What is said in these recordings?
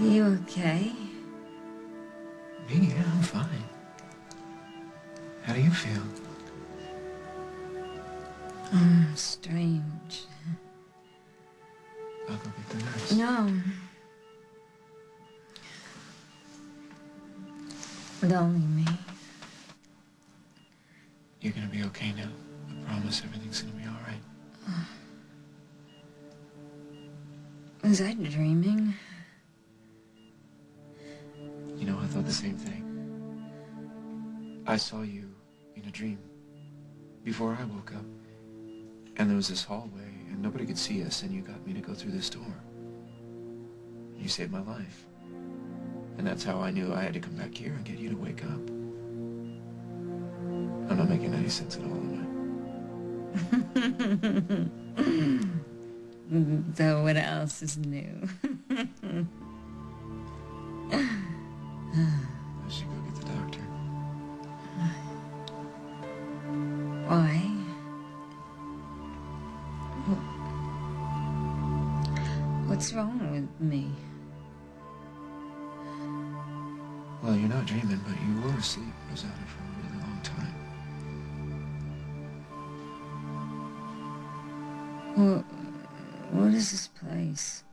You okay? Me? Yeah, I'm fine. How do you feel? Strange. I'll go get the nurse. No. With only me. You're gonna be okay now. I promise everything's gonna be all right. Was I dreaming? You know, I thought the same thing. I saw you in a dream before I woke up. And there was this hallway, and nobody could see us, and you got me to go through this door. You saved my life. And that's how I knew I had to come back here and get you to wake up. I'm not making any sense at all, am I? So what else is new? I should go get the doctor. Why? What's wrong with me? Well, you're not dreaming, but you were asleep, Rosanna, for a really long time. Well, what is this place?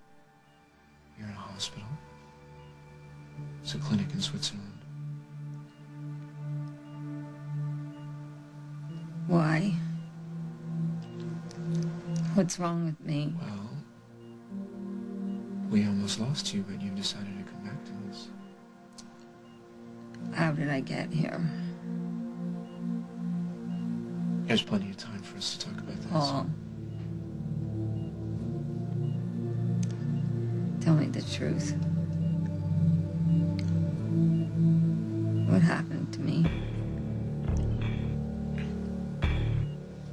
You're in a hospital. It's a clinic in Switzerland. Why? What's wrong with me? Well, we almost lost you, but you decided to come back to us. How did I get here? There's plenty of time for us to talk about this. Paul. Tell me the truth. What happened to me?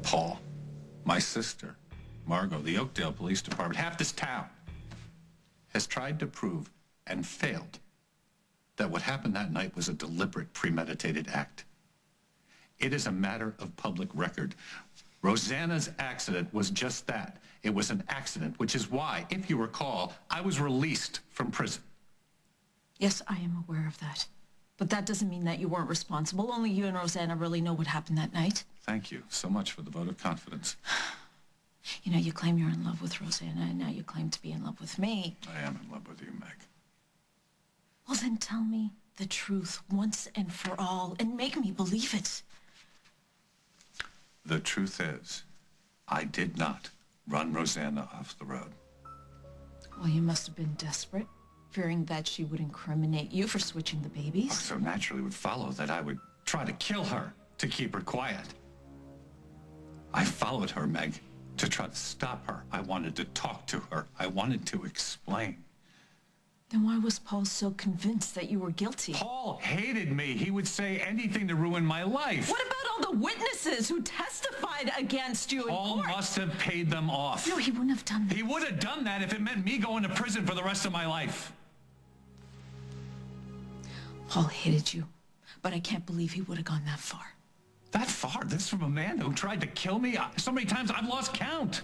Paul, my sister, Margot, the Oakdale Police Department, half this town has tried to prove and failed that what happened that night was a deliberate, premeditated act. It is a matter of public record. Rosanna's accident was just that. It was an accident, which is why, if you recall, I was released from prison. Yes, I am aware of that. But that doesn't mean that you weren't responsible. Only you and Rosanna really know what happened that night. Thank you so much for the vote of confidence. You know, you claim you're in love with Rosanna, and now you claim to be in love with me. I am in love with you, Meg. Well, then tell me the truth once and for all, and make me believe it. The truth is, I did not run Rosanna off the road. Well, you must have been desperate, fearing that she would incriminate you for switching the babies. So naturally it would follow that I would try to kill her to keep her quiet. I followed her, Meg, to try to stop her. I wanted to talk to her. I wanted to explain. Then why was Paul so convinced that you were guilty? Paul hated me. He would say anything to ruin my life. What about all the witnesses who testified against you in Paul court? must have paid them off. No, he wouldn't have done that. He would have done that if it meant me going to prison for the rest of my life. Paul hated you, but I can't believe he would have gone that far. That far? This from a man who tried to kill me? So many times I've lost count.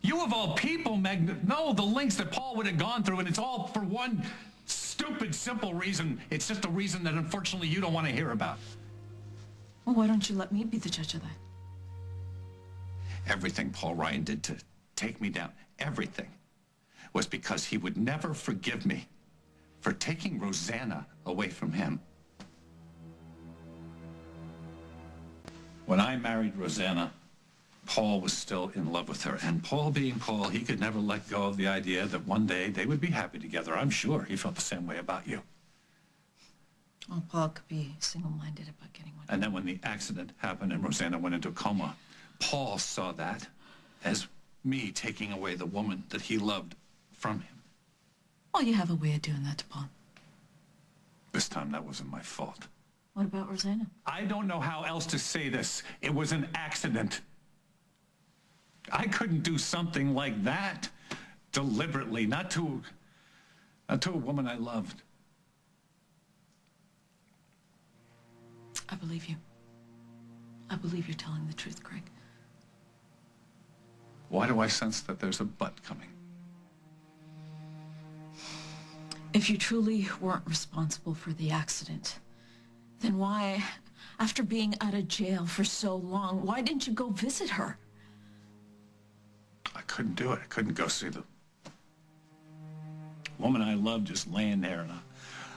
You of all people, Meg, know the lengths that Paul would have gone through, and it's all for one stupid, simple reason. It's just a reason that unfortunately you don't want to hear about. Well, why don't you let me be the judge of that? Everything Paul Ryan did to take me down, everything, was because he would never forgive me for taking Rosanna away from him. When I married Rosanna, Paul was still in love with her. And Paul being Paul, he could never let go of the idea that one day they would be happy together. I'm sure he felt the same way about you. Well, Paul could be single-minded about getting one. And then when the accident happened and Rosanna went into a coma, Paul saw that as me taking away the woman that he loved from him. Well, you have a way of doing that to Paul. This time that wasn't my fault. What about Rosanna? I don't know how else to say this. It was an accident. I couldn't do something like that deliberately, not to a woman I loved. I believe you. I believe you're telling the truth, Craig. Why do I sense that there's a but coming? If you truly weren't responsible for the accident, then why, after being out of jail for so long, why didn't you go visit her? I couldn't do it. I couldn't go see the woman I loved just laying there in a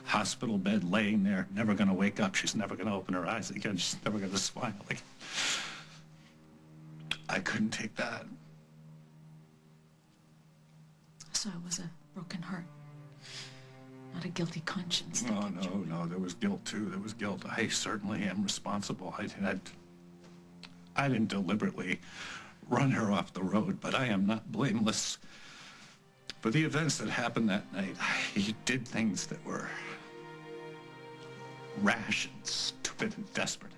hospital bed, laying there, never going to wake up. She's never going to open her eyes again. She's never going to smile. Like, I couldn't take that. So it was a broken heart, not a guilty conscience. No, no, there was guilt too. There was guilt. I certainly am responsible. I didn't deliberately run her off the road, but I am not blameless for the events that happened that night. I did things that were rash and stupid and desperate.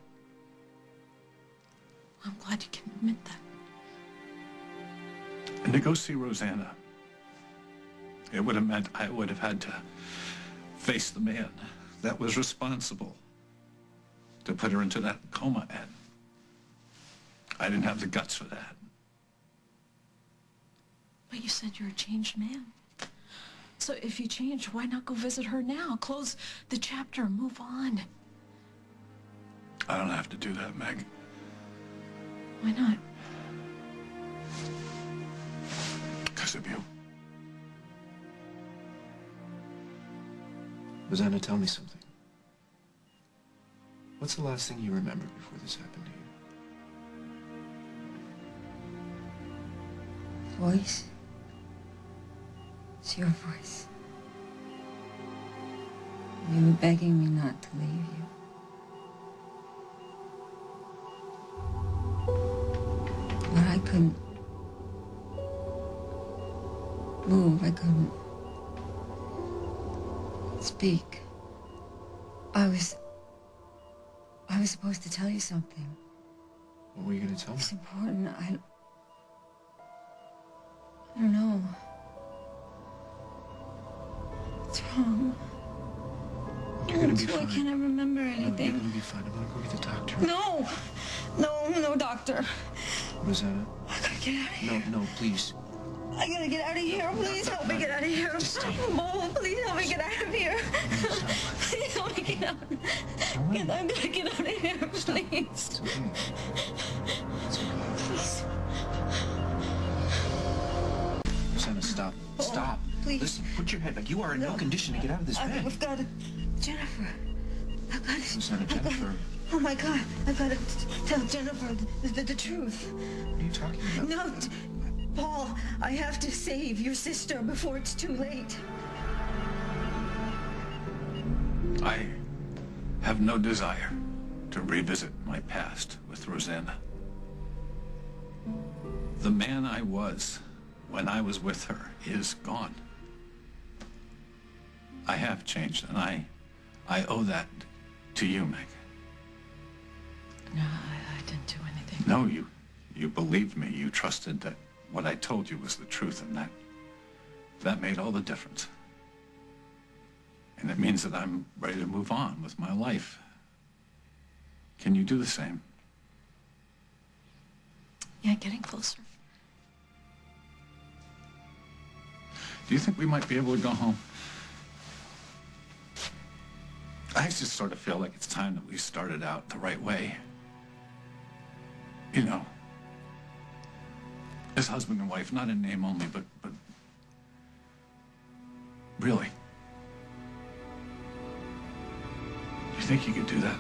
I'm glad you can admit that. And to go see Rosanna, it would have meant I would have had to face the man that was responsible to put her into that coma, and I didn't have the guts for that. But you said you're a changed man. So if you changed, why not go visit her now? Close the chapter and move on. I don't have to do that, Meg. Why not? Because of you. Rosanna, tell me something. What's the last thing you remember before this happened to you? Voice. It's your voice. You were begging me not to leave you. But I couldn't move. I couldn't speak. I was supposed to tell you something. What were you going to tell me? It's important. I don't know. What's wrong? You're going to be Why fine. can't I remember No, you're anything? going to be fine. I'm going to go get the doctor. No! No, doctor. Rosanna. I gotta get out of here. No, please. I gotta get out of here. Please help me get out of here. Oh, please help me get out of here. Please help me get out. I'm gonna get out of here, please. It's okay. It's okay. Please. Rosanna, stop. Stop. Please. Listen, put your head back. You are in no condition to get out of this bed. I've got to... Jennifer. I've got to... Rosanna, Jennifer. Oh, my God. I've got to tell Jennifer the truth. What are you talking about? No, Paul, I have to save your sister before it's too late. I have no desire to revisit my past with Rosanna. The man I was when I was with her is gone. I have changed, and I owe that to you, Meg. No, I didn't do anything. No, you believed me. You trusted that what I told you was the truth, and that made all the difference. And it means that I'm ready to move on with my life. Can you do the same? Yeah, getting closer. Do you think we might be able to go home? I just sort of feel like it's time that we started out the right way. You know, as husband and wife, not in name only, but really. You think you could do that?